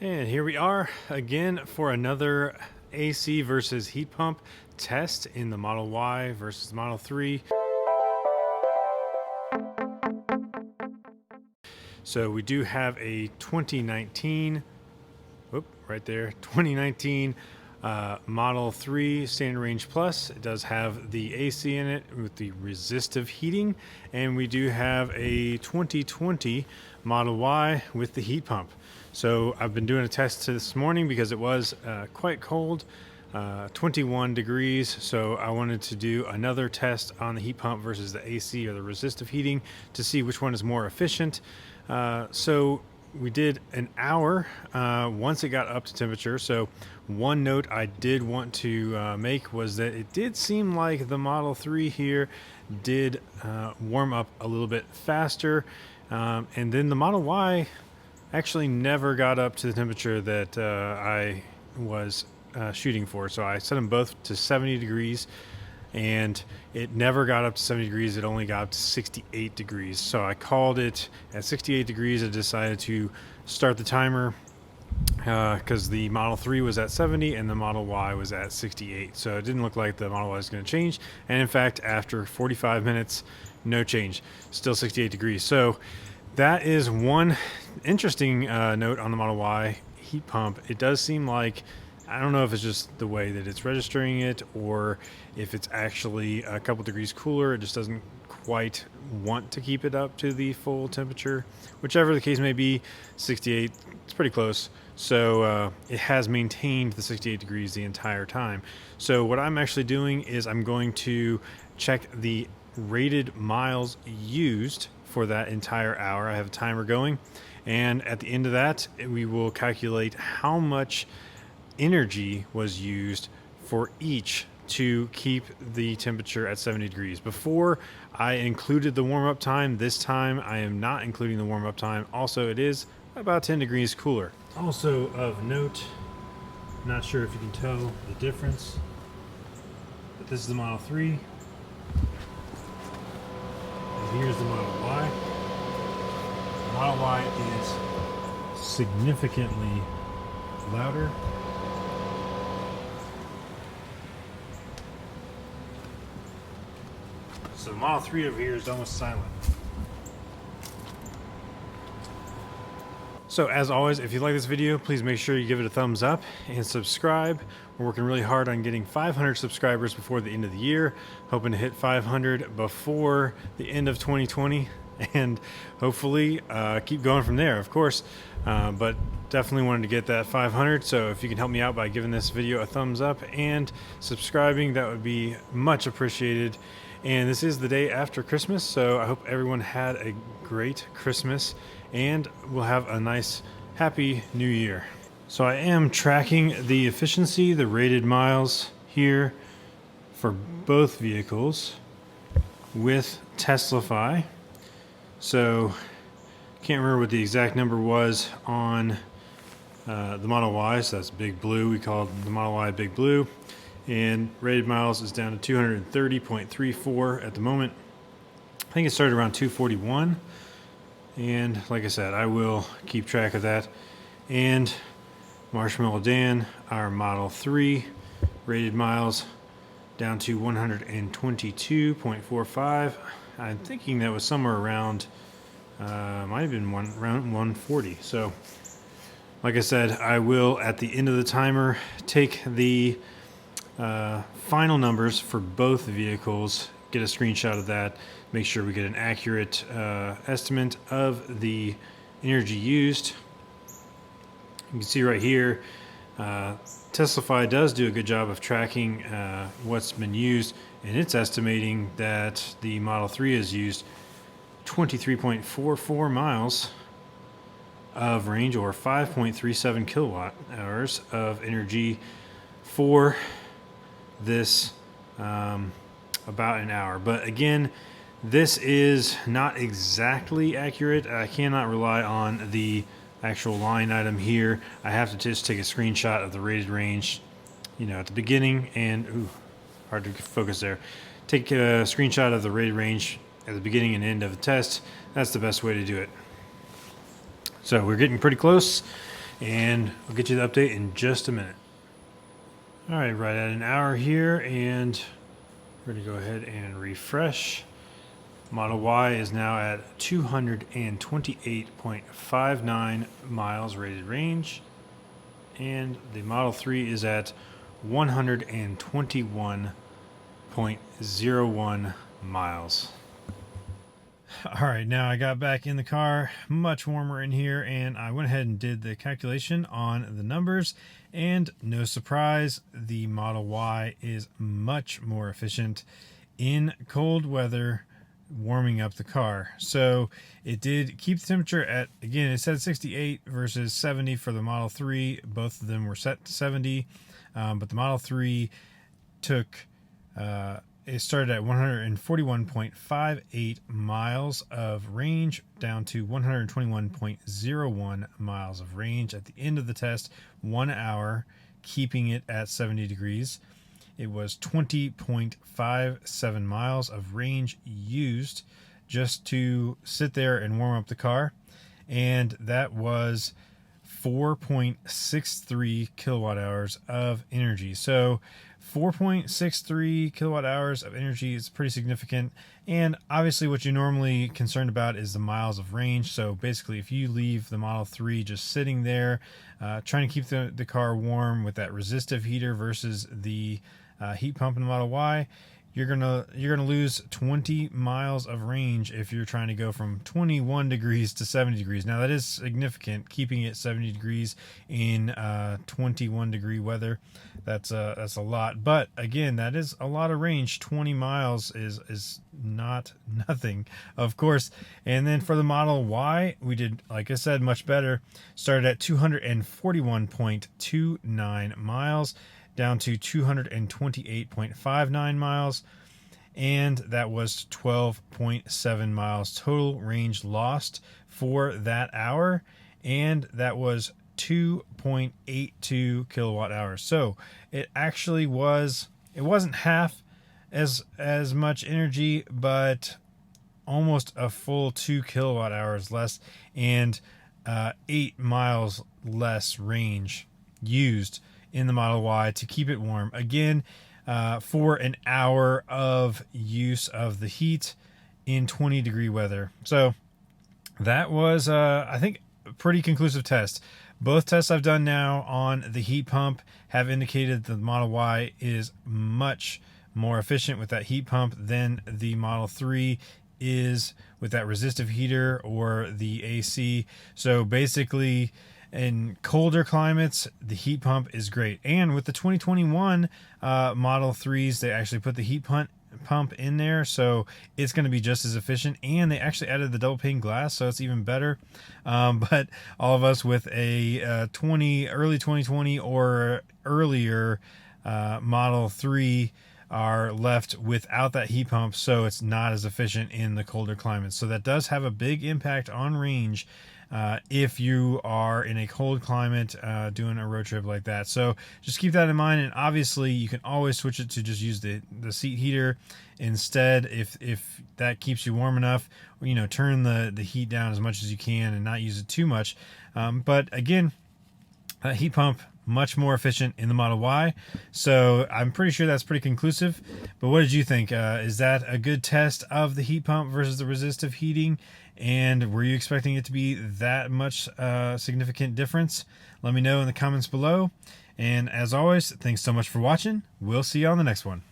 And here we are again for another AC versus heat pump test in the Model Y versus Model 3. So we do have a 2019, right there, 2019 Model 3 Standard Range Plus. It does have the AC in it with the resistive heating, and we do have a 2020 Model Y with the heat pump. So I've been doing a test this morning because it was quite cold, 21 degrees. So I wanted to do another test on the heat pump versus the AC or the resistive heating to see which one is more efficient. So we did an hour once it got up to temperature. So one note I did want to make was that it did seem like the Model 3 here did warm up a little bit faster. And then the Model Y actually never got up to the temperature that I was shooting for. So I set them both to 70 degrees and it never got up to 70 degrees. It only got up to 68 degrees. So I called it at 68 degrees. I decided to start the timer because the Model 3 was at 70 and the Model Y was at 68. So it didn't look like the Model Y was going to change. And in fact, after 45 minutes, no change, still 68 degrees. So that is one interesting note on the Model Y heat pump. It does seem like, I don't know if it's just the way that it's registering it or if it's actually a couple degrees cooler. It just doesn't quite want to keep it up to the full temperature. Whichever the case may be, 68, it's pretty close. So it has maintained the 68 degrees the entire time. So what I'm actually doing is I'm going to check the rated miles used for that entire hour. I have a timer going, and at the end of that, we will calculate how much energy was used for each to keep the temperature at 70 degrees. Before I included the warm-up time. This time I am not including the warm-up time. Also, it is about 10 degrees cooler. Also of note, not sure if you can tell the difference, but this is the Model 3. And here's the Model Y. The Model Y is significantly louder. So the Model 3 over here is almost silent. So as always, if you like this video, please make sure you give it a thumbs up and subscribe. We're working really hard on getting 500 subscribers before the end of the year, hoping to hit 500 before the end of 2020 and hopefully keep going from there, of course. But definitely wanted to get that 500. So if you can help me out by giving this video a thumbs up and subscribing, that would be much appreciated. And this is the day after Christmas, so I hope everyone had a great Christmas and we'll have a nice, happy new year. So I am tracking the efficiency, the rated miles here for both vehicles with Teslafy. So can't remember what the exact number was on the Model Y, so that's Big Blue. We called the Model Y Big Blue. And rated miles is down to 230.34 at the moment. I think it started around 241. And like I said, I will keep track of that. And Marshmallow Dan, our Model 3, rated miles down to 122.45. I'm thinking that was somewhere around, might have been around 140. So like I said, I will, at the end of the timer, take the final numbers for both vehicles, get a screenshot of that, make sure we get an accurate estimate of the energy used. You can see right here, Teslafy does do a good job of tracking what's been used, and it's estimating that the Model 3 has used 23.44 miles of range, or 5.37 kilowatt hours of energy for this about an hour. But again, this is not exactly accurate. I cannot rely on the actual line item here. I have to just take a screenshot of the rated range, you know, at the beginning, and hard to focus there. Take a screenshot of the rated range at the beginning and end of the test. That's the best way to do it. So we're getting pretty close. and I'll get you the update in just a minute. All right, right at an hour here, and we're going to go ahead and refresh. Model Y is now at 228.59 miles rated range, and the Model 3 is at 121.01 miles. All right, now I got back in the car, much warmer in here, and I went ahead and did the calculation on the numbers, and no surprise, the Model Y is much more efficient in cold weather warming up the car. So it did keep the temperature at, again, it said 68 versus 70 for the Model 3. Both of them were set to 70, but the Model 3 took it started at 141.58 miles of range down to 121.01 miles of range at the end of the test, 1 hour, keeping it at 70 degrees. It was 20.57 miles of range used just to sit there and warm up the car, and that was 4.63 kilowatt hours of energy. So 4.63 kilowatt hours of energy is pretty significant. And obviously what you're normally concerned about is the miles of range. So basically, if you leave the Model 3 just sitting there trying to keep the car warm with that resistive heater versus the heat pump in the Model Y, you're gonna lose 20 miles of range if you're trying to go from 21 degrees to 70 degrees. Now that is significant, keeping it 70 degrees in 21 degree weather. That's a lot, but again, that is a lot of range. 20 miles is not nothing, of course. And then for the Model Y, we did, like I said, much better. Started at 241.29 miles. Down to 228.59 miles, and that was 12.7 miles total range lost for that hour, and that was 2.82 kilowatt hours. So it actually was, it wasn't half as much energy, but almost a full 2 kilowatt hours less, and 8 miles less range used in the Model Y to keep it warm. Again, for an hour of use of the heat in 20 degree weather. So that was, I think, a pretty conclusive test. Both tests I've done now on the heat pump have indicated the Model Y is much more efficient with that heat pump than the Model 3 is with that resistive heater or the AC. So basically, in colder climates, the heat pump is great. And with the 2021 Model 3s, they actually put the heat pump in there, so it's going to be just as efficient. And they actually added the double pane glass, so it's even better. But all of us with a early 2020 or earlier Model 3 are left without that heat pump, so it's not as efficient in the colder climates. So that does have a big impact on range if you are in a cold climate doing a road trip like that. So just keep that in mind, and obviously you can always switch it to just use the seat heater instead if that keeps you warm enough. You know, turn the heat down as much as you can and not use it too much. But again, that heat pump, much more efficient in the Model Y. So I'm pretty sure that's pretty conclusive. But what did you think? Is that a good test of the heat pump versus the resistive heating? And were you expecting it to be that much significant difference? Let me know in the comments below. And as always, thanks so much for watching. We'll see you on the next one.